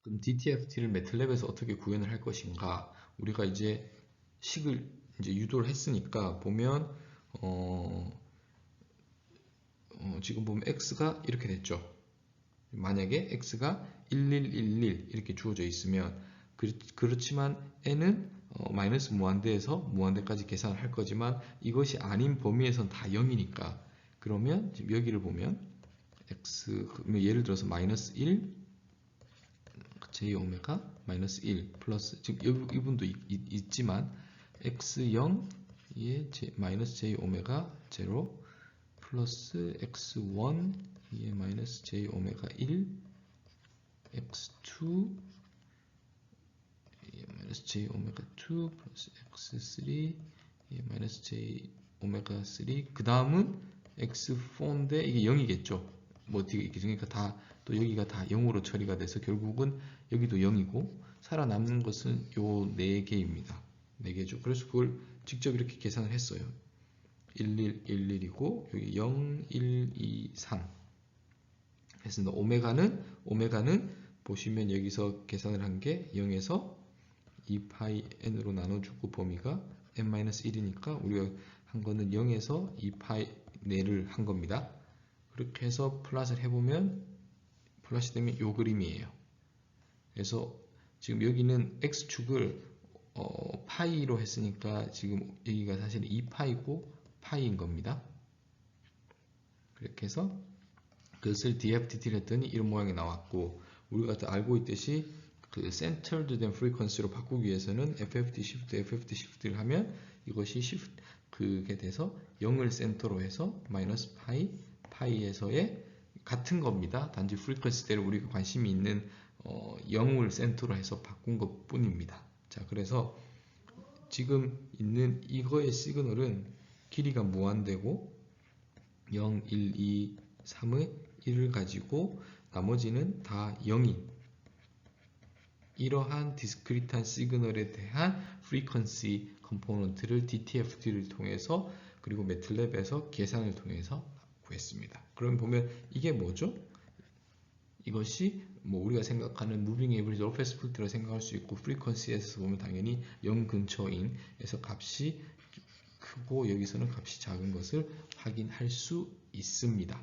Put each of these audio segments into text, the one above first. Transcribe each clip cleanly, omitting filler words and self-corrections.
그럼 DTFT를 매틀랩에서 어떻게 구현을 할 것인가? 우리가 이제 식을 이제 유도를 했으니까 보면 지금 보면 x가 이렇게 됐죠. 만약에 x가 1111 이렇게 주어져 있으면 그렇지만 n은 마이너스 무한대에서 무한대까지 계산을 할 거지만 이것이 아닌 범위에선 다 0이니까 그러면 지금 여기를 보면 x 그러면 예를 들어서 마이너스 1 j 오메가 마이너스 1 플러스 지금 이분도 있지만 x0에 마이너스 j 오메가 0 플러스 x1 에 마이너스 j 오메가 1 x2 에 마이너스 j 오메가 2 플러스 x3 에 마이너스 j 오메가 3 그 다음은 x4인데 이게 0이겠죠. 뭐 그러니까 다 또 여기가 다 0으로 처리가 돼서 결국은 여기도 0이고 살아남는 것은 요 4개입니다. 4개죠. 그래서 그걸 직접 이렇게 계산을 했어요. 1111이고 여기 0, 1, 2, 3 했습니다. 오메가는 보시면 여기서 계산을 한 게 0에서 2파이 n으로 나눠주고 범위가 n-1이니까 우리가 한 거는 0에서 2파이 4를 한 겁니다. 그렇게 해서 플롯을 해보면 플롯이 되면 이 그림이에요. 그래서 지금 여기는 x축을 파이로 했으니까 지금 여기가 사실 2파이고 파이인 겁니다. 그렇게 해서 그것을 DFTT를 했더니 이런 모양이 나왔고 우리가 다 알고 있듯이 그 centered than frequency로 바꾸기 위해서는 FFT shift, FFT shift를 하면 이것이 shift 그게 돼서 0을 센터로 해서 마이너스 파이에서의 같은 겁니다. 단지 프리퀀시대로 우리가 관심이 있는 0을 센터로 해서 바꾼 것 뿐입니다. 자, 그래서 지금 있는 이거의 시그널은 길이가 무한대고 0, 1, 2, 3의 1을 가지고 나머지는 다 0인 이러한 디스크리트한 시그널에 대한 프리퀀시 컴포넌트를 DTFT를 통해서 그리고 매틀랩에서 계산을 통해서 구했습니다. 그럼 보면 이게 뭐죠? 이것이 뭐 우리가 생각하는 무빙 에버리지 로페스 풀트라 생각할 수 있고 프리퀀시에서 보면 당연히 0 근처인 에서 값이 크고 여기서는 값이 작은 것을 확인할 수 있습니다.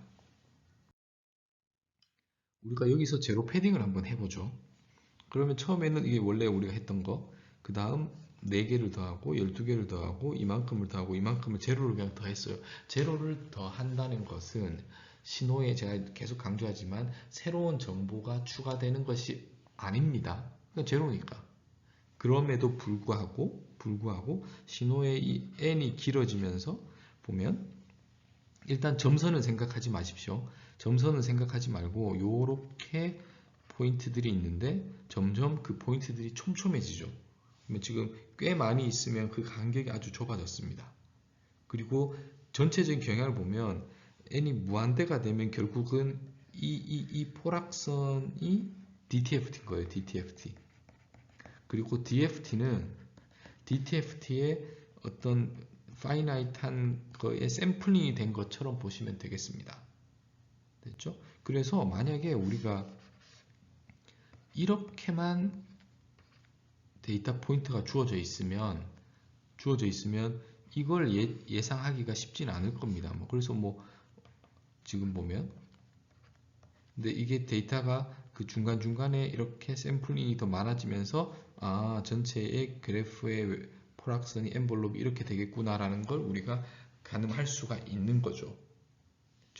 우리가 여기서 제로 패딩을 한번 해보죠. 그러면 처음에는 이게 원래 우리가 했던 거, 그 다음 4개를 더하고 12개를 더하고 이만큼을 더하고 이만큼을 제로를 그냥 더했어요. 제로를 더한다는 것은 신호에 제가 계속 강조하지만 새로운 정보가 추가되는 것이 아닙니다. 그러니까 제로니까. 그럼에도 불구하고 신호의 이 n이 길어지면서 보면 일단 점선은 생각하지 마십시오. 점선은 생각하지 말고 요렇게 포인트들이 있는데 점점 그 포인트들이 촘촘해지죠. 그러면 지금 꽤 많이 있으면 그 간격이 아주 좁아졌습니다. 그리고 전체적인 경향을 보면 n이 무한대가 되면 결국은 이 포락선이 DTFT인 거예요. DTFT. 그리고 DFT는 DTFT의 어떤 파이나이트한 거에 샘플링이 된 것처럼 보시면 되겠습니다. 됐죠? 그래서 만약에 우리가 이렇게만 데이터 포인트가 주어져 있으면 이걸 예상하기가 쉽지는 않을 겁니다. 그래서 지금 보면 근데 이게 데이터가 그 중간중간에 이렇게 샘플링이 더 많아지면서 전체의 그래프의 포락선이 엔벨롭이 이렇게 되겠구나라는 걸 우리가 가늠할 수가 있는 거죠.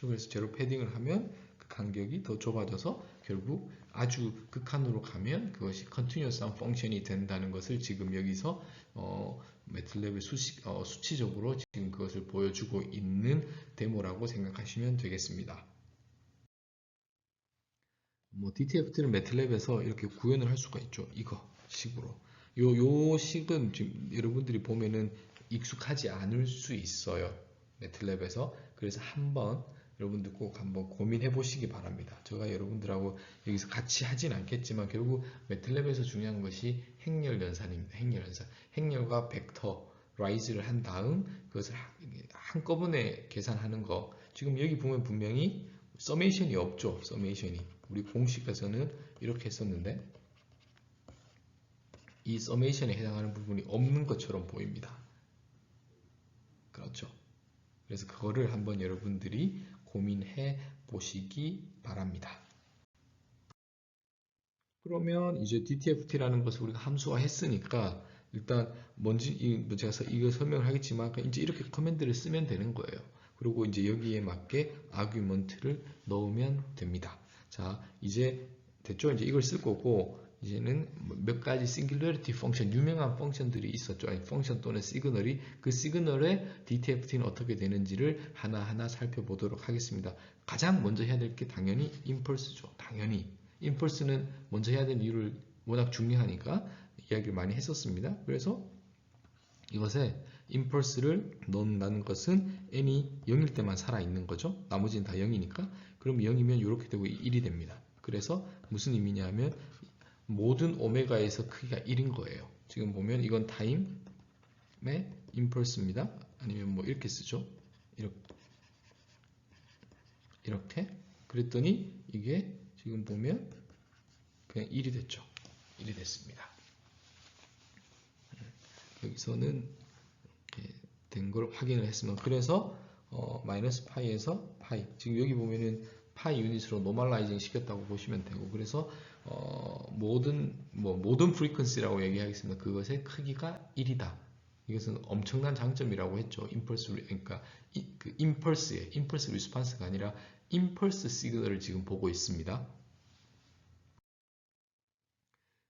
그래서 제로 패딩을 하면 그 간격이 더 좁아져서 결국 아주 극한으로 가면 그것이 컨티뉴어스한 펑션이 된다는 것을 지금 여기서 매틀랩의 수치적으로 지금 그것을 보여주고 있는 데모라고 생각하시면 되겠습니다. DTFT는 매틀랩에서 이렇게 구현을 할 수가 있죠. 이거 식으로. 요 식은 지금 여러분들이 보면은 익숙하지 않을 수 있어요. 매틀랩에서. 그래서 여러분들 꼭 한번 고민해 보시기 바랍니다. 제가 여러분들하고 여기서 같이 하진 않겠지만 결국 매틀랩에서 중요한 것이 행렬 연산입니다. 행렬 연산. 행렬과 벡터 라이즈를 한 다음 그것을 한꺼번에 계산하는 거. 지금 여기 보면 분명히 서메이션이 없죠. 서메이션이. 우리 공식에서는 이렇게 했었는데 이 서메이션에 해당하는 부분이 없는 것처럼 보입니다. 그렇죠? 그래서 그거를 한번 여러분들이 고민해 보시기 바랍니다. 그러면 이제 DTFT라는 것을 우리가 함수화 했으니까 일단 뭔지 제가 이거 설명을 하겠지만 이제 이렇게 커맨드를 쓰면 되는 거예요. 그리고 이제 여기에 맞게 아규먼트를 넣으면 됩니다. 자, 이제 됐죠? 이제 이걸 쓸 거고 이제는 몇 가지 싱귤러리티 펑션, 유명한 펑션들이 있었죠. 아니, 펑션 또는 시그널이 그 시그널의 DTFT는 어떻게 되는지를 하나하나 살펴보도록 하겠습니다. 가장 먼저 해야 될 게 당연히 임펄스죠. 당연히. 임펄스는 먼저 해야 될 이유를 워낙 중요하니까 이야기를 많이 했었습니다. 그래서 이것에 임펄스를 넣는다는 것은 n이 0일 때만 살아있는 거죠. 나머지는 다 0이니까. 그럼 0이면 이렇게 되고 1이 됩니다. 그래서 무슨 의미냐 하면 모든 오메가에서 크기가 1인 거예요. 지금 보면 이건 타임의 임펄스입니다. 아니면 뭐 이렇게 쓰죠. 이렇게. 그랬더니 이게 지금 보면 그냥 1이 됐죠. 1이 됐습니다. 여기서는 이렇게 된 걸 확인을 했습니다. 그래서 마이너스 파이에서 파이, 지금 여기 보면은 파이 유닛으로 노멀라이징 시켰다고 보시면 되고, 그래서 모든 프리퀀시라고 얘기하겠습니다. 그것의 크기가 1이다. 이것은 엄청난 장점이라고 했죠. 임펄스, 그러니까 그 임펄스 리스판스가 아니라 임펄스 시그널을 지금 보고 있습니다.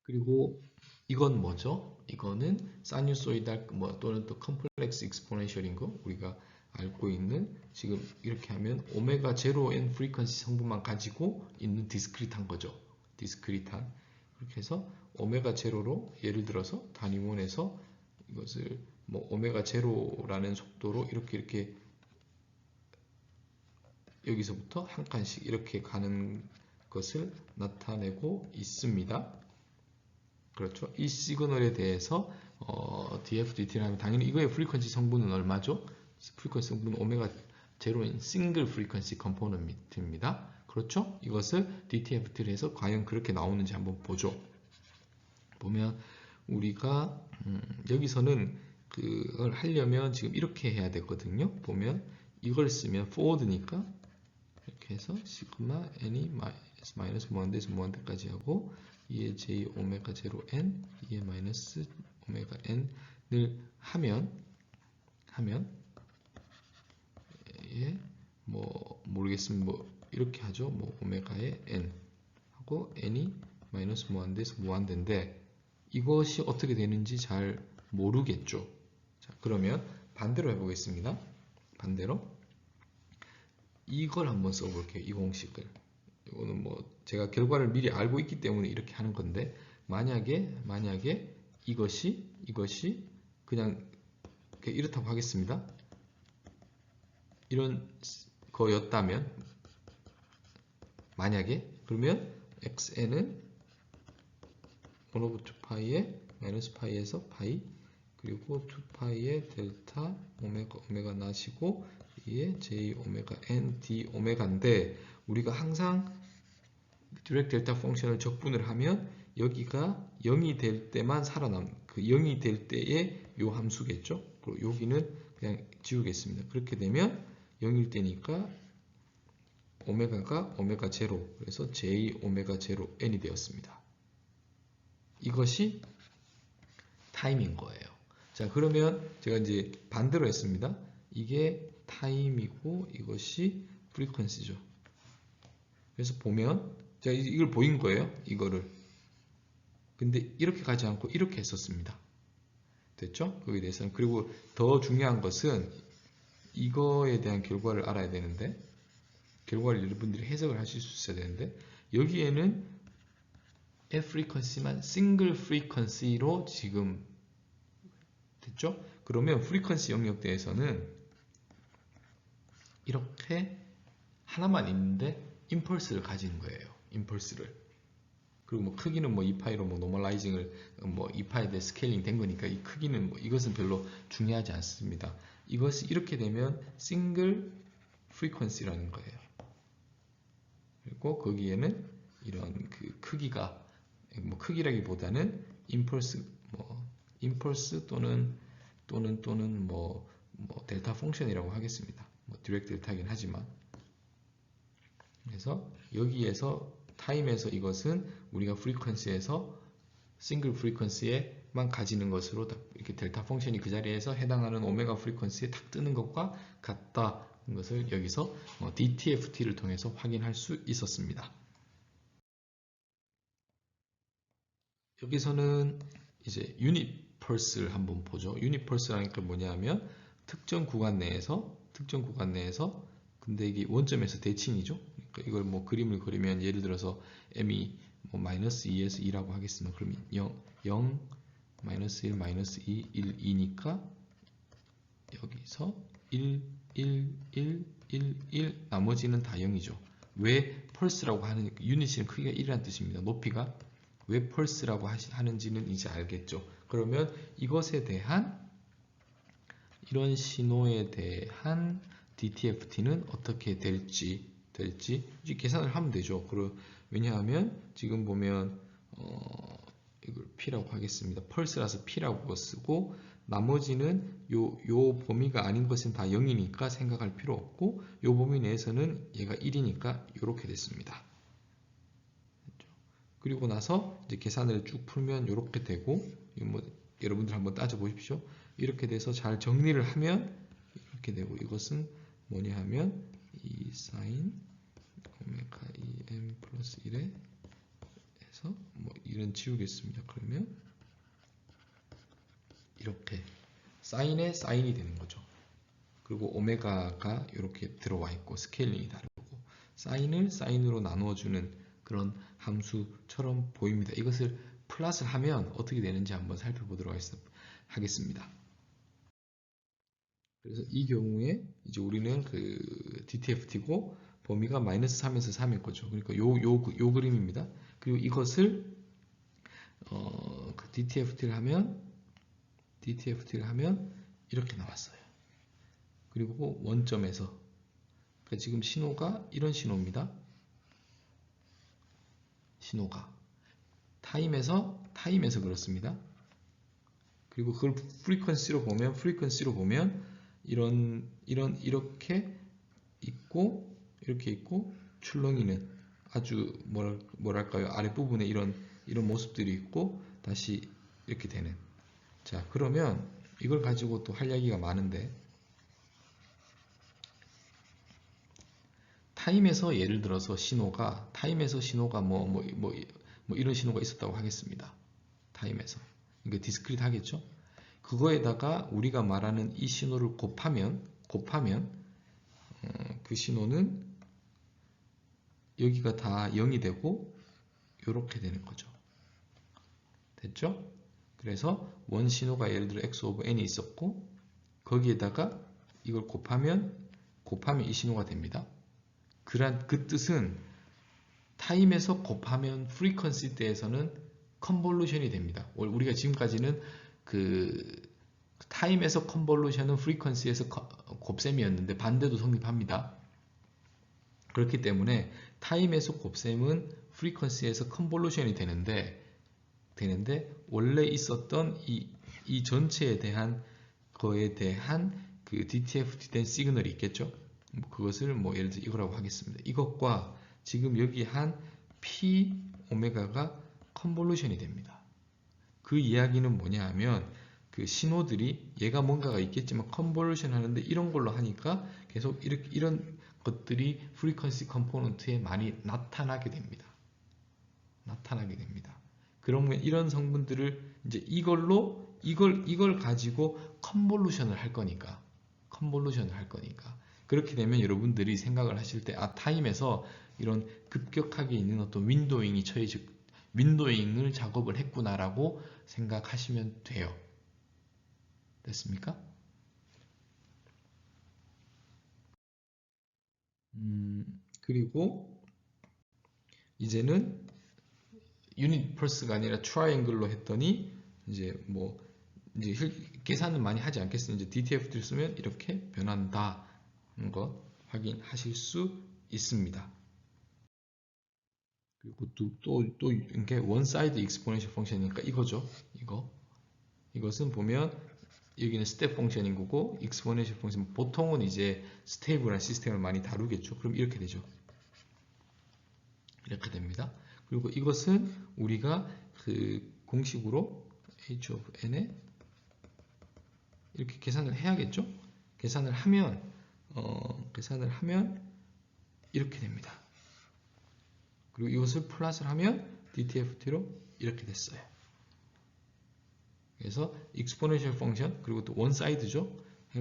그리고 이건 뭐죠? 이거는 사이누소이달 또는 또 컴플렉스 익스포넨셜인 거 우리가 알고 있는, 지금 이렇게 하면 오메가 제로 n 프리퀀시 성분만 가지고 있는 디스크릿한 거죠. 디스크릿한. 그렇게 해서 오메가 제로로 예를 들어서 단위원에서 이것을 뭐 오메가 제로라는 속도로 이렇게 여기서부터 한 칸씩 이렇게 가는 것을 나타내고 있습니다. 그렇죠. 이 시그널에 대해서 DFDT를 하면 당연히 이거의 프리퀀시 성분은 얼마죠? 프리퀀시 성분은 오메가 제로인 싱글 프리퀀시 컴포넌트입니다. 그렇죠? 이것을 DTFT를 해서 과연 그렇게 나오는지 한번 보죠. 보면 우리가 여기서는 그걸 하려면 지금 이렇게 해야 되거든요. 보면 이걸 쓰면 forward니까 이렇게 해서 시그마 n이 마이너스 무한대에서 무한대까지 하고 2의 j 오메가 제로 n 2의 마이너스 오메가 n을 하면 예, 뭐 모르겠으면 뭐 이렇게 하죠. 뭐 오메가의 n 하고 n이 마이너스 무한대에서 무한대인데 이것이 어떻게 되는지 잘 모르겠죠. 자, 그러면 반대로 해보겠습니다. 반대로 이걸 한번 써볼게요. 이 공식을. 이거는 뭐 제가 결과를 미리 알고 있기 때문에 이렇게 하는 건데, 만약에 이것이 그냥 이렇다고 하겠습니다. 이런 거였다면, 만약에, 그러면 xn은 1 over 2파이에 마이너스 파이에서 파이, 그리고 2파이에 델타 오메가 나시고 2의 j 오메가 n d 오메가인데, 우리가 항상 디렉트 델타 펑션을 적분을 하면 여기가 0이 될 때만 그 0이 될 때의 요 함수겠죠. 그리고 여기는 그냥 지우겠습니다. 그렇게 되면 0일 때니까 오메가가 오메가 제로, 그래서 j 오메가 제로 n이 되었습니다. 이것이 타임인 거예요. 자, 그러면 제가 이제 반대로 했습니다. 이게 타임이고 이것이 프리퀀시죠. 그래서 보면 제가 이걸 보인 거예요. 이거를. 근데 이렇게 가지 않고 이렇게 했었습니다. 됐죠? 거기에 대해서는. 그리고 더 중요한 것은 이거에 대한 결과를 알아야 되는데, 결과를 여러분들이 해석을 하실 수 있어야 되는데, 여기에는 프리퀀시만 싱글 프리퀀시로 지금 됐죠? 그러면 프리퀀시 영역대에서는 이렇게 하나만 있는데 임펄스를 가진 거예요. 임펄스를. 그리고 뭐 크기는 뭐 2파이로 뭐 노멀라이징을 뭐 2파이에 대해 스케일링 된 거니까 이 크기는 뭐 이것은 별로 중요하지 않습니다. 이것이 이렇게 되면 싱글 프리퀀시라는 거예요. 그리고 거기에는 이런 그 크기가 뭐 크기라기보다는 임펄스 임펄스 또는 뭐 델타 펑션이라고 하겠습니다. 뭐 디렉트 델타이긴 하지만. 그래서 여기에서 타임에서 이것은 우리가 프리퀀시에서 싱글 프리퀀시에만 가지는 것으로 이렇게 델타 펑션이 그 자리에서 해당하는 오메가 프리퀀시에 딱 뜨는 것과 같다는 것을 여기서 DTFT를 통해서 확인할 수 있었습니다. 여기서는 이제 유닛 펄스를 한번 보죠. 유닛 펄스라는 게 뭐냐면 특정 구간 내에서 근데 이게 원점에서 대칭이죠. 그러니까 이걸 뭐 그림을 그리면 예를 들어서 m이 뭐 마이너스 2에서 2라고 하겠습니다. 그러면 0, 마이너스 1, 마이너스 2, 1, 2니까 여기서 1, 1, 1, 1, 1 나머지는 다 0이죠. 왜 펄스라고 하는 유닛은 크기가 1이라는 뜻입니다. 높이가 왜 펄스라고 하는지는 이제 알겠죠. 그러면 이것에 대한 이런 신호에 대한 DTFT는 어떻게 될지 이제 계산을 하면 되죠. 왜냐하면 지금 보면 이걸 P라고 하겠습니다. 펄스라서 P라고 쓰고 나머지는 요 범위가 아닌 것은 다 0이니까 생각할 필요 없고 요 범위 내에서는 얘가 1이니까 이렇게 됐습니다. 그리고 나서 이제 계산을 쭉 풀면 이렇게 되고 뭐 여러분들 한번 따져 보십시오. 이렇게 돼서 잘 정리를 하면 이렇게 되고 이것은 뭐냐 하면 2 사인 오메가 2m 플러스 1에 해서 뭐 이런 지우겠습니다. 그러면 이렇게 사인에 사인이 되는 거죠. 그리고 오메가가 이렇게 들어와 있고 스케일링이 다르고 사인을 사인으로 나누어주는 그런 함수처럼 보입니다. 이것을 플롯을 하면 어떻게 되는지 한번 살펴보도록 하겠습니다. 그래서 이 경우에 이제 우리는 그 DTFT고 범위가 마이너스 3에서 3일 거죠. 그러니까 요 그림입니다. 그리고 이것을 그 DTFT를 하면 이렇게 나왔어요. 그리고 원점에서 그러니까 지금 신호가 이런 신호입니다. 신호가 타임에서 그렇습니다. 그리고 그걸 프리퀀시로 보면 이렇게 있고 출렁이는 아주 뭐랄까요 아랫부분에 이런 모습들이 있고 다시 이렇게 되는. 자, 그러면 이걸 가지고 또 할 이야기가 많은데 타임에서 예를 들어서 신호가 뭐 이런 신호가 있었다고 하겠습니다. 타임에서 이게 디스크리트 하겠죠. 그거에다가 우리가 말하는 이 신호를 곱하면 그 신호는 여기가 다 0이 되고 이렇게 되는 거죠. 됐죠? 그래서 원 신호가 예를 들어 x 오브 n이 있었고 거기에다가 이걸 곱하면 이 신호가 됩니다. 그 뜻은 타임에서 곱하면 프리퀀시 때에서는 컨볼루션이 됩니다. 우리가 지금까지는 그 타임에서 컨볼루션은 프리퀀시에서 곱셈이었는데 반대도 성립합니다. 그렇기 때문에 타임에서 곱셈은 프리퀀시에서 컨볼루션이 되는데 원래 있었던 이 전체에 대한 거에 대한 그 DTFT 된 시그널이 있겠죠. 그것을 뭐 예를 들어 이거라고 하겠습니다. 이것과 지금 여기 한 P 오메가가 컨볼루션이 됩니다. 그 이야기는 뭐냐 하면 그 신호들이 얘가 뭔가가 있겠지만 컨볼루션 하는데 이런 걸로 하니까 계속 이런 것들이 프리퀀시 컴포넌트에 많이 나타나게 됩니다. 그러면 이런 성분들을 이제 이걸 가지고 컨볼루션을 할 거니까 그렇게 되면 여러분들이 생각을 하실 때 타임에서 이런 급격하게 있는 어떤 윈도잉을 작업을 했구나라고 생각하시면 돼요. 됐습니까? 그리고 이제는 유닛 펄스가 아니라 트라이앵글로 했더니 이제 계산은 많이 하지 않겠습니다. 이제 DTFT를 쓰면 이렇게 변한다는 거 확인하실 수 있습니다. 그리고 또 이게 원 사이드 익스포넨셜 펑션이니까 이거죠. 이것은 보면 여기는 스텝 펑션인 거고 익스포넨셜 펑션 보통은 이제 스테이블한 시스템을 많이 다루겠죠. 그럼 이렇게 되죠. 이렇게 됩니다. 그리고 이것은 우리가 그 공식으로 h of n에 이렇게 계산을 해야겠죠. 계산을 하면 이렇게 됩니다. 그리고 이것을 플러스를 하면 dtft로 이렇게 됐어요. 그래서 exponential function 그리고 또 one side죠.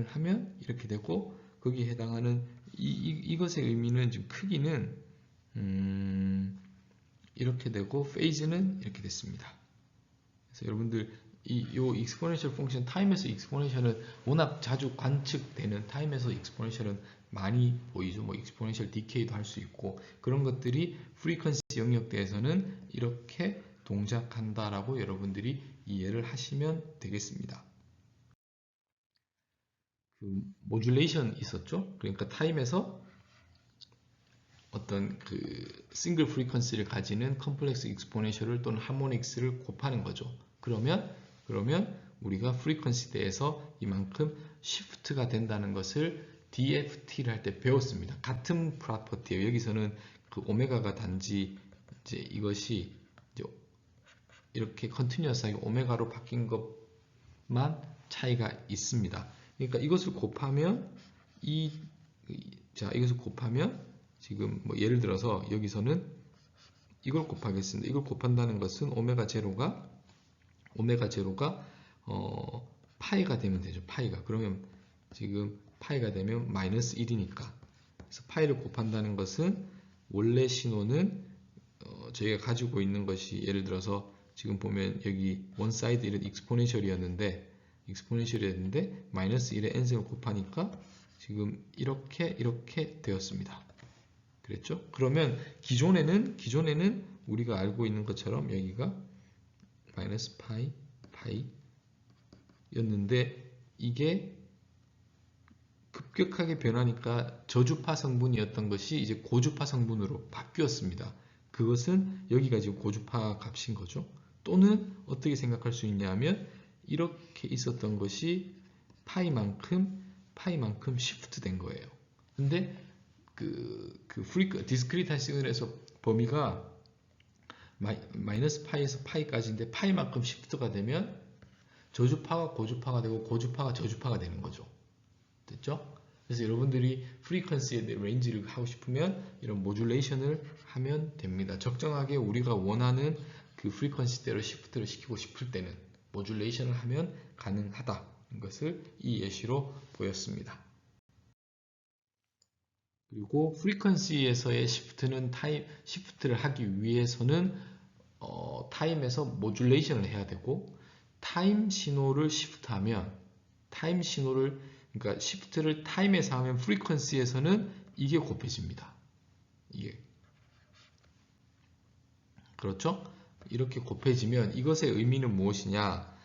하면 이렇게 되고 거기에 해당하는 이것의 의미는 지금 크기는 이렇게 되고 페이즈는 이렇게 됐습니다. 그래서 여러분들 요 exponential function 타임에서 exponential은 워낙 자주 관측되는 타임에서 exponential은 많이 보이죠. 뭐 exponential decay도 할 수 있고 그런 것들이 frequency 영역대에서는 이렇게 동작한다라고 여러분들이 이해를 하시면 되겠습니다. 그 모듈레이션 있었죠? 그러니까 타임에서 어떤 그 싱글 프리퀀시를 가지는 컴플렉스 익스포넨셜을 또는 하모닉스를 곱하는 거죠. 그러면 우리가 프리퀀시 대에서 이만큼 시프트가 된다는 것을 DFT를 할 때 배웠습니다. 같은 프로퍼티예요. 여기서는 그 오메가가 단지 이제 이것이 이제 이렇게 컨티뉴어스하게 오메가로 바뀐 것만 차이가 있습니다. 그러니까 이것을 곱하면 이것을 곱하면 지금 뭐 예를 들어서 여기서는 이걸 곱하겠습니다. 이걸 곱한다는 것은 오메가 제로가 파이가 되면 되죠. 파이가 그러면 지금 파이가 되면 마이너스 1이니까 그래서 파이를 곱한다는 것은 원래 신호는 저희가 가지고 있는 것이 예를 들어서 지금 보면 여기 원 사이드 이런 익스포넨셜이었는데 마이너스 1에 n승을 곱하니까 지금 이렇게 되었습니다. 그랬죠? 그러면 기존에는 우리가 알고 있는 것처럼 여기가 마이너스 파이였는데 이게 급격하게 변하니까 저주파 성분이었던 것이 이제 고주파 성분으로 바뀌었습니다. 그것은 여기가 지금 고주파 값인 거죠. 또는 어떻게 생각할 수 있냐면 이렇게 있었던 것이 파이만큼 시프트 된 거예요. 근데 디스크리트한 시그널에서 범위가 마이너스 파이에서 파이까지인데 파이만큼 시프트가 되면 저주파가 고주파가 되고 고주파가 저주파가 되는 거죠. 됐죠? 그래서 여러분들이 프리퀀시의 레인지를 하고 싶으면 이런 모듈레이션을 하면 됩니다. 적정하게 우리가 원하는 그 프리퀀시대로 시프트를 시키고 싶을 때는 모듈레이션을 하면 가능하다는 것을 이 예시로 보였습니다. 그리고 프리퀀시에서의 시프트를 하기 위해서는 타임에서 모듈레이션을 해야 되고 타임 신호를 시프트하면 그러니까 시프트를 타임에서 하면 프리퀀시에서는 이게 곱해집니다. 이게 그렇죠? 이렇게 곱해지면 이것의 의미는 무엇이냐?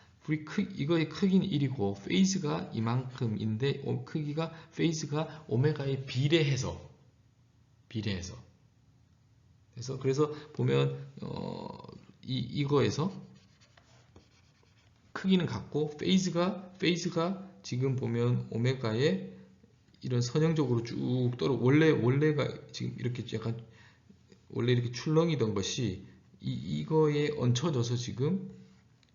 이거의 크기는 1이고 페이즈가 이만큼인데 페이즈가 오메가에 비례해서 그래서 보면 이거에서 크기는 같고 페이즈가 지금 보면 오메가에 이런 선형적으로 쭉 떨어 원래가 지금 이렇게 약간 원래 이렇게 출렁이던 것이 이거에 얹혀져서 지금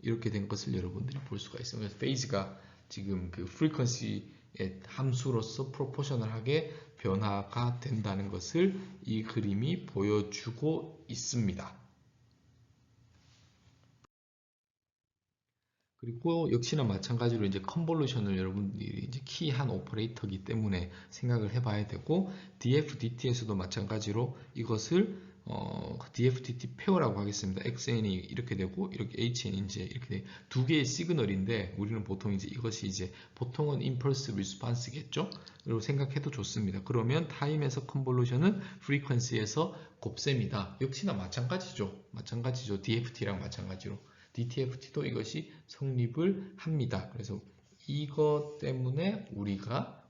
이렇게 된 것을 여러분들이 볼 수가 있어요. 그래서 페이즈가 지금 그 프리퀀시의 함수로서 프로포셔널하게 변화가 된다는 것을 이 그림이 보여주고 있습니다. 그리고 역시나 마찬가지로 이제 컨볼루션을 여러분들이 이제 키한 오퍼레이터이기 때문에 생각을 해봐야 되고 DFDT에서도 마찬가지로 이것을 DFDT 페어라고 하겠습니다. XN이 이렇게 되고 이렇게 HN이 이제 이렇게 두 개의 시그널인데 우리는 보통 이제 이것이 이제 보통은 임펄스 리스폰스겠죠. 그리고 생각해도 좋습니다. 그러면 타임에서 컨볼루션은 프리퀀시에서 곱셈이다. 역시나 마찬가지죠. DFT랑 마찬가지로. DTFT도 이것이 성립을 합니다. 그래서 이것 때문에 우리가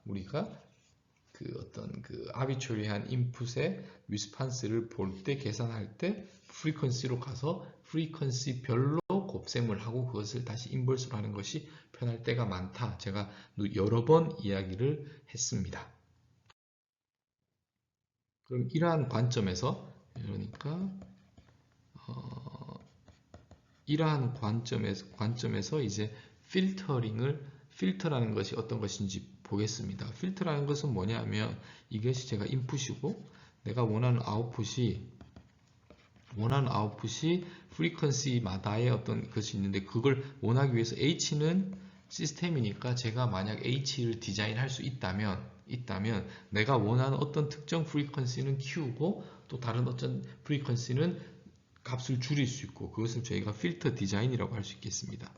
그 어떤 그 아비처리한 인풋의 리스판스를 볼 때 계산할 때 프리퀀시로 가서 프리퀀시별로 곱셈을 하고 그것을 다시 인버스로 하는 것이 편할 때가 많다. 제가 여러 번 이야기를 했습니다. 그럼 이러한 관점에서 그러니까 이러한 관점에서 이제 필터라는 것이 어떤 것인지 보겠습니다. 필터라는 것은 뭐냐면 이것이 제가 인풋이고 내가 원하는 아웃풋이 프리퀀시마다의 어떤 것이 있는데 그걸 원하기 위해서 H는 시스템이니까 제가 만약 H를 디자인할 수 있다면 내가 원하는 어떤 특정 프리퀀시는 키우고 또 다른 어떤 프리퀀시는 값을 줄일 수 있고 그것을 저희가 필터 디자인이라고 할 수 있겠습니다.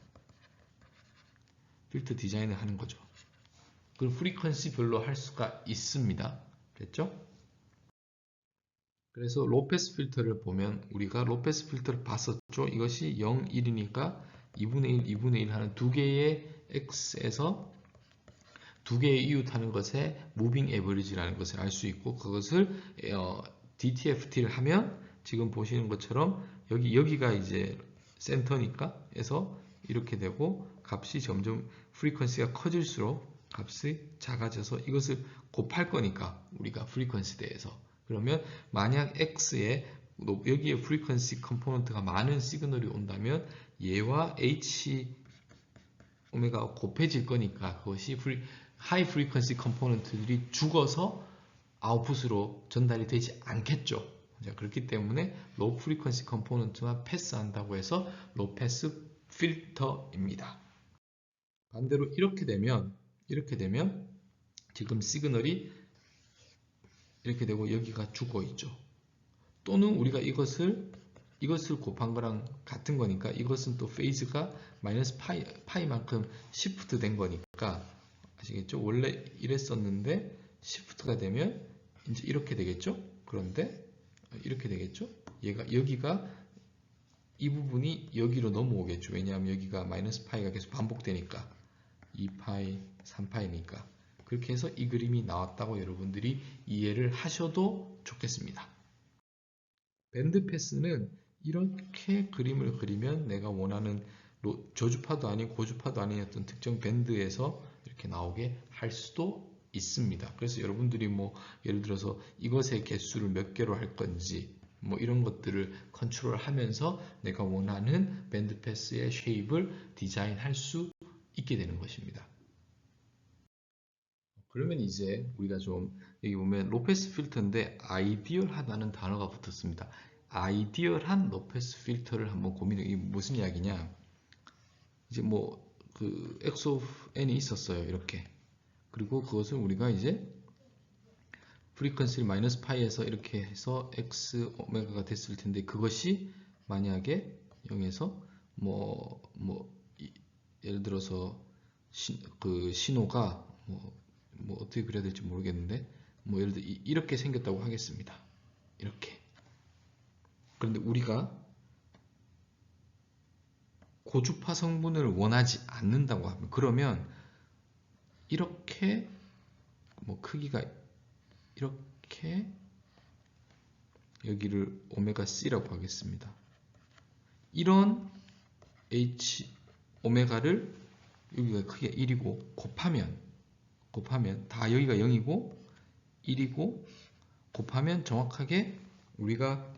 필터 디자인을 하는 거죠. 그걸 프리퀀시별로 할 수가 있습니다. 됐죠? 그래서 로페스 필터를 보면 우리가 로페스 필터를 봤었죠. 이것이 0, 1이니까 2분의 1, 2분의 1 하는 두 개의 x에서 두 개의 이웃하는 것의 무빙 에버리지라는 것을 알 수 있고 그것을 DTFT를 하면 지금 보시는 것처럼 여기가 이제 센터니까 해서 이렇게 되고 값이 점점 프리퀀시가 커질수록 값이 작아져서 이것을 곱할 거니까 우리가 프리퀀시 대해서 그러면 만약 x에 여기에 프리퀀시 컴포넌트가 많은 시그널이 온다면 얘와 h 오메가가 곱해질 거니까 그것이 하이 프리퀀시 컴포넌트들이 죽어서 아웃풋으로 전달이 되지 않겠죠. 그렇기 때문에 로우 프리퀀시 컴포넌트만 패스한다고 해서 로우 패스 필터입니다. 반대로 이렇게 되면 지금 시그널이 이렇게 되고 여기가 죽어 있죠. 또는 우리가 이것을 곱한 거랑 같은 거니까 이것은 또 페이즈가 마이너스 파이만큼 시프트 된 거니까 아시겠죠? 원래 이랬었는데 시프트가 되면 이제 이렇게 되겠죠? 그런데 이렇게 되겠죠? 여기가 이 부분이 여기로 넘어오겠죠. 왜냐하면 여기가 마이너스 파이가 계속 반복되니까 2파이, 3파이니까 그렇게 해서 이 그림이 나왔다고 여러분들이 이해를 하셔도 좋겠습니다. 밴드 패스는 이렇게 그림을 그리면 내가 원하는 저주파도 아닌 고주파도 아닌 어떤 특정 밴드에서 이렇게 나오게 할 수도 있습니다. 그래서 여러분들이 뭐 예를 들어서 이것의 개수를 몇 개로 할 건지 뭐 이런 것들을 컨트롤하면서 내가 원하는 밴드 패스의 쉐입을 디자인할 수 있게 되는 것입니다. 그러면 이제 우리가 좀 여기 보면 로페스 필터인데 아이디얼하다는 단어가 붙었습니다. 아이디얼한 로페스 필터를 한번 고민해. 이게 무슨 이야기냐? 이제 뭐 그 x of n이 있었어요. 이렇게. 그리고 그것을 우리가 이제 프리퀀시를 마이너스 파이에서 이렇게 해서 x 오메가가 됐을 텐데 그것이 만약에 0에서 예를 들어서 그 신호가 뭐 어떻게 그려야 될지 모르겠는데 뭐 예를 들어 이렇게 생겼다고 하겠습니다. 이렇게. 그런데 우리가 고주파 성분을 원하지 않는다고 하면 그러면 이렇게 뭐 크기가 이렇게 여기를 오메가 C라고 하겠습니다. 이런 H 오메가를 여기가 크기가 1이고 곱하면 다 여기가 0이고 1이고 곱하면 정확하게 우리가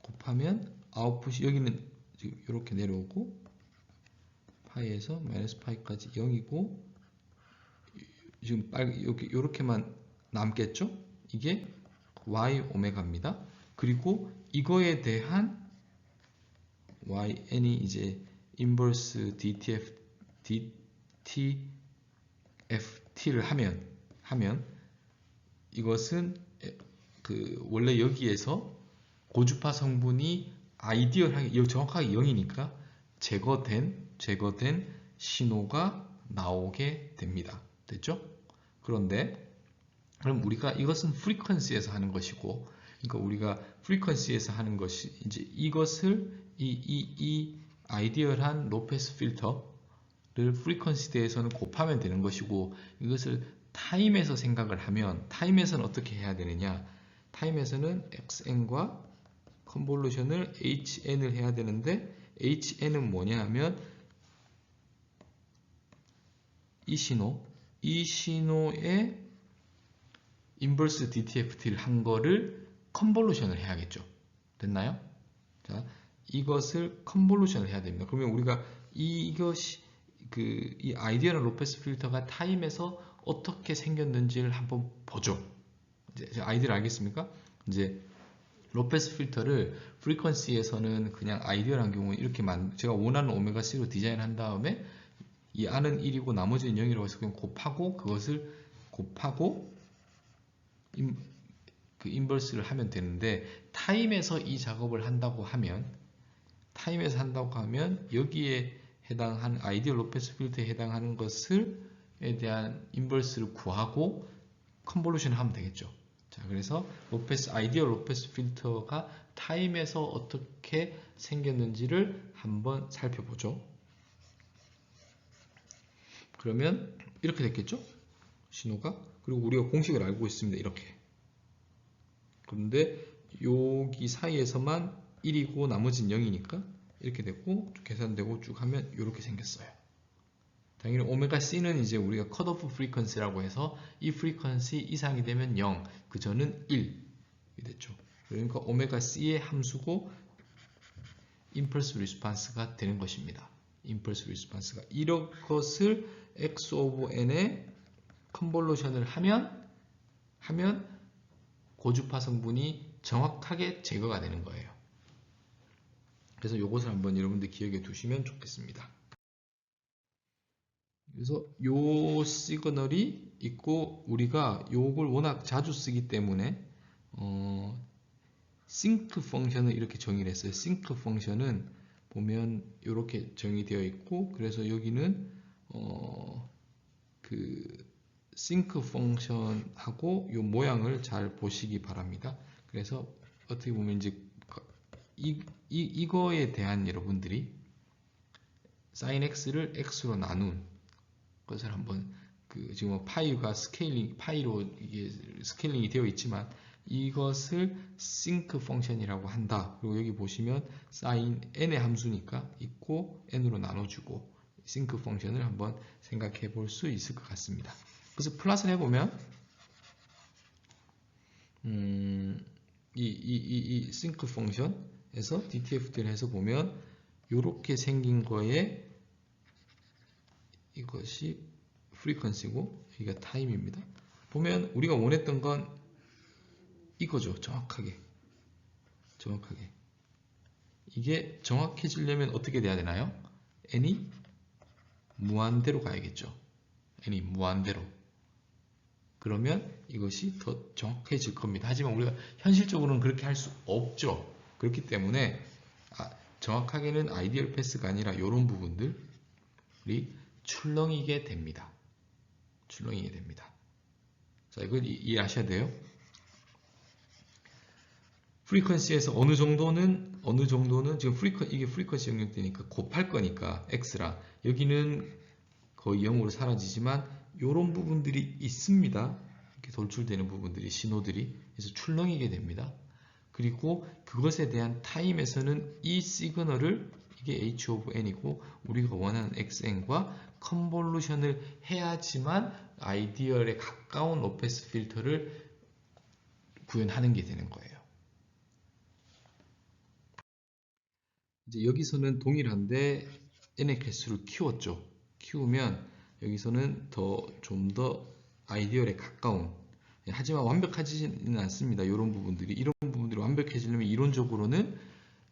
곱하면 아웃풋이 여기는 지금 이렇게 내려오고 파이에서 마이너스 파이까지 0이고 지금 이렇게만 남겠죠? 이게 y 오메가입니다. 그리고 이거에 대한 yn이 이제 인버스 DTFT를 하면 이것은 그 원래 여기에서 고주파 성분이 아이디얼하게 정확하게 0이니까 제거된 신호가 나오게 됩니다. 됐죠? 그런데 그럼 우리가 이것은 프리퀀시에서 하는 것이고 그러니까 우리가 프리퀀시에서 하는 것이 이제 이것을 이 아이디얼한 로페스 필터를 프리퀀시 대해서는 곱하면 되는 것이고 이것을 타임에서 생각을 하면 타임에서는 어떻게 해야 되느냐 타임에서는 xn과 컨볼루션을 HN을 해야 되는데 HN은 뭐냐 하면 이 신호에 인버스 DTFT를 한 거를 컨볼루션을 해야겠죠. 됐나요? 자, 이것을 컨볼루션을 해야 됩니다. 그러면 우리가 이것이 이 아이디어럴 로페스 필터가 타임에서 어떻게 생겼는지를 한번 보죠. 이제 아이디어를 알겠습니까? 이제 로페스 필터를 프리퀀시에서는 그냥 아이디어란 경우는 이렇게 제가 원하는 오메가 C로 디자인한 다음에 이 R은 1이고 나머지는 0이라고 해서 그냥 곱하고 그것을 곱하고 그 인버스를 하면 되는데 타임에서 이 작업을 한다고 하면 여기에 해당하는 아이디어 로페스 필터에 해당하는 것을에 대한 인버스를 구하고 컨볼루션을 하면 되겠죠. 자, 그래서 아이디어 로페스 필터가 타임에서 어떻게 생겼는지를 한번 살펴보죠. 그러면 이렇게 됐겠죠? 신호가. 그리고 우리가 공식을 알고 있습니다. 이렇게. 그런데 여기 사이에서만 1이고 나머지는 0이니까 이렇게 됐고 쭉 계산되고 쭉 하면 이렇게 생겼어요. 당연히 오메가 C는 이제 우리가 컷오프 프리퀀시라고 해서 이 프리퀀시 이상이 되면 0, 그저는 1이 됐죠. 그러니까 오메가 C의 함수고 임펄스 리스판스가 되는 것입니다. 임펄스 리스판스가 이런 것을 X 오브 N에 컨볼루션을 하면 고주파 성분이 정확하게 제거가 되는 거예요. 그래서 이것을 한번 여러분들 기억해 두시면 좋겠습니다. 그래서 요 시그널이 있고 우리가 요걸 워낙 자주 쓰기 때문에 싱크 펑션을 이렇게 정의를 했어요. 싱크 펑션은 보면 이렇게 정의되어 있고 그래서 여기는 그 싱크 펑션하고 요 모양을 잘 보시기 바랍니다. 그래서 어떻게 보면 이제 이거에 대한 여러분들이 sin x를 x로 나눈 것을 한번 지금 파이가 파이로 이게 스케일링이 되어 있지만 이것을 싱크 펑션이라고 한다. 그리고 여기 보시면 sin n의 함수니까 있고 n으로 나눠주고 싱크 펑션을 한번 생각해 볼 수 있을 것 같습니다. 그래서 플러스를 해보면 이 싱크 펑션에서 DTFT를 해서 보면 이렇게 생긴 거에 이것이 프리퀀시고 여기가 타임입니다. 보면 우리가 원했던 건 이거죠. 정확하게 이게 정확해지려면 어떻게 돼야 되나요? n이 무한대로 가야겠죠. n이 무한대로. 그러면 이것이 더 정확해질 겁니다. 하지만 우리가 현실적으로는 그렇게 할 수 없죠. 그렇기 때문에 정확하게는 아이디얼 패스가 아니라 이런 부분들이 출렁이게 됩니다. 자, 이걸 이해하셔야 돼요. 프리퀀시에서 어느 정도는 지금 이게 프리퀀시 영역되니까 곱할 거니까 x라 여기는 거의 0으로 사라지지만 이런 부분들이 있습니다. 이렇게 돌출되는 부분들이 신호들이 그래서 출렁이게 됩니다. 그리고 그것에 대한 타임에서는 이 시그널을 이게 h of n이고 우리가 원하는 xn과 컨볼루션을 해야지만 아이디얼에 가까운 로페스 필터를 구현하는 게 되는 거예요. 이제 여기서는 동일한데 n의 개수를 키웠죠. 키우면 여기서는 좀 더 아이디얼에 가까운 하지만 완벽하지는 않습니다. 이런 부분들이 완벽해지려면 이론적으로는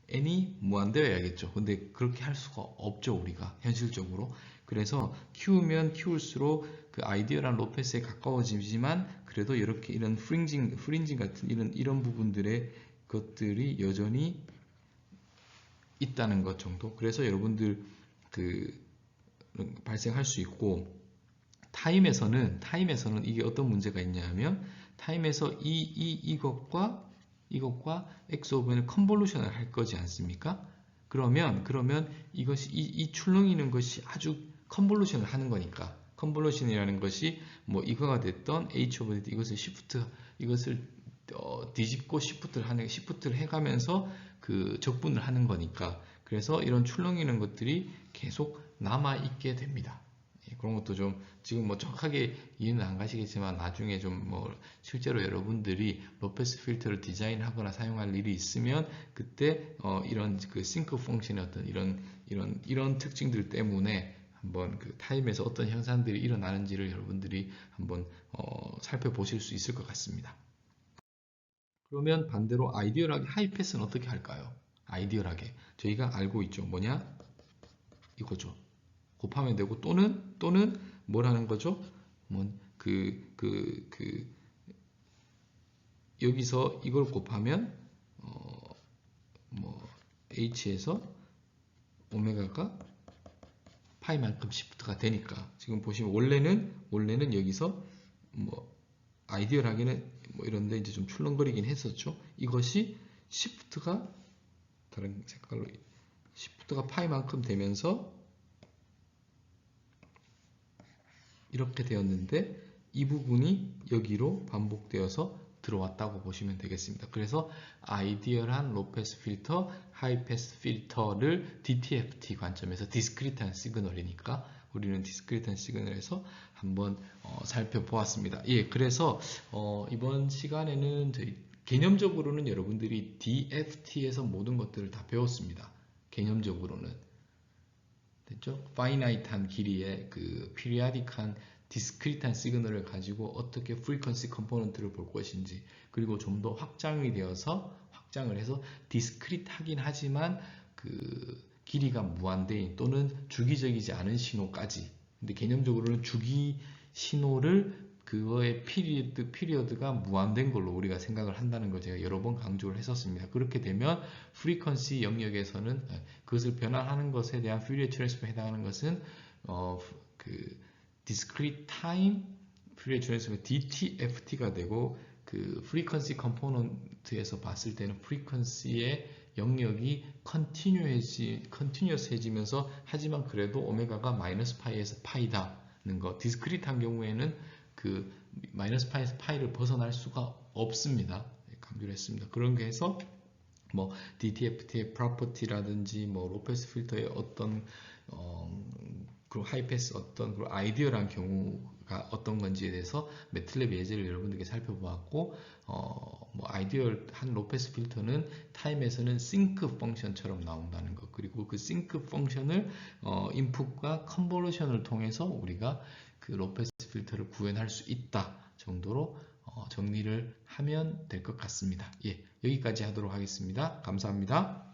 n이 무한대여야겠죠. 근데 그렇게 할 수가 없죠. 우리가 현실적으로. 그래서 키우면 키울수록 그 아이디얼한 로페스에 가까워지지만 그래도 이렇게 이런 프린징 같은 이런 부분들의 것들이 여전히 있다는 것 정도. 그래서 여러분들 발생할 수 있고 타임에서는 이게 어떤 문제가 있냐면 타임에서 이것과 x 오브 n을 컨볼루션을 할 거지 않습니까? 그러면 이것이 이 출렁이는 것이 아주 컨볼루션을 하는 거니까 컨볼루션이라는 것이 뭐 이거가 됐던 h 오브 n 이것을 시프트 이것을 뒤집고 시프트를 해가면서 그 적분을 하는 거니까. 그래서 이런 출렁이는 것들이 계속 남아 있게 됩니다. 그런 것도 좀 지금 뭐 정확하게 이해는 안 가시겠지만 나중에 좀 뭐 실제로 여러분들이 로페스 필터를 디자인하거나 사용할 일이 있으면 그때 이런 그 싱크 펑션의 어떤 이런 특징들 때문에 한번 그 타임에서 어떤 현상들이 일어나는지를 여러분들이 한번 살펴보실 수 있을 것 같습니다. 그러면 반대로 아이디얼하게 하이패스는 어떻게 할까요? 아이디얼하게 저희가 알고 있죠. 뭐냐? 이거죠. 곱하면 되고 또는 뭐라는 거죠? 여기서 이걸 곱하면 h에서 오메가가 파이만큼 시프트가 되니까 지금 보시면 원래는 여기서 뭐 아이디얼하게는 뭐 이런데 이제 좀 출렁거리긴 했었죠. 이것이 시프트가 다른 색깔로 시프트가 파이만큼 되면서 이렇게 되었는데 이 부분이 여기로 반복되어서 들어왔다고 보시면 되겠습니다. 그래서 아이디얼한 로패스 필터, 하이패스 필터를 DTFT 관점에서 디스크리트한 시그널이니까 우리는 디스크리트한 시그널에서 한번 살펴보았습니다. 예, 그래서 이번 시간에는 개념적으로는 여러분들이 DFT에서 모든 것들을 다 배웠습니다. 개념적으로는 됐죠? 파이나이트한 길이의 그 피리아딕한 디스크리트한 시그널을 가지고 어떻게 프리퀀시 컴포넌트를 볼 것인지, 그리고 좀 더 확장을 해서 디스크리트하긴 하지만 그 길이가 무한대인 또는 주기적이지 않은 신호까지. 근데 개념적으로는 주기 신호를 그거의 피리어드가 무한된 걸로 우리가 생각을 한다는 걸 제가 여러 번 강조를 했었습니다. 그렇게 되면 프리퀀시 영역에서는 그것을 변환하는 것에 대한 퓨리어 트랜스폼에 해당하는 것은 그 discrete time 퓨리어 트랜스폼 DTFT가 되고, 그 프리퀀시 컴포넌트에서 봤을 때는 프리퀀시의 영역이 컨티뉴어스해지면서 하지만 그래도 오메가가 마이너스 파이에서 파이다는 거, 디스크리트한 경우에는 그 마이너스 파이에서 파이를 벗어날 수가 없습니다. 강조를 했습니다. 그런 게 해서 뭐 DTFT의 프로퍼티라든지 뭐 로페스 필터의 어떤 그리고 하이패스 그리고 아이디얼한 경우가 어떤 건지에 대해서 매틀랩 예제를 여러분들께 살펴보았고, 뭐 아이디얼한 로페스 필터는 타임에서는 싱크 펑션처럼 나온다는 것, 그리고 그 싱크 펑션을 인풋과 컨버전을 통해서 우리가 그 로페스 필터를 구현할 수 있다 정도로 정리를 하면 될 것 같습니다. 예, 여기까지 하도록 하겠습니다. 감사합니다.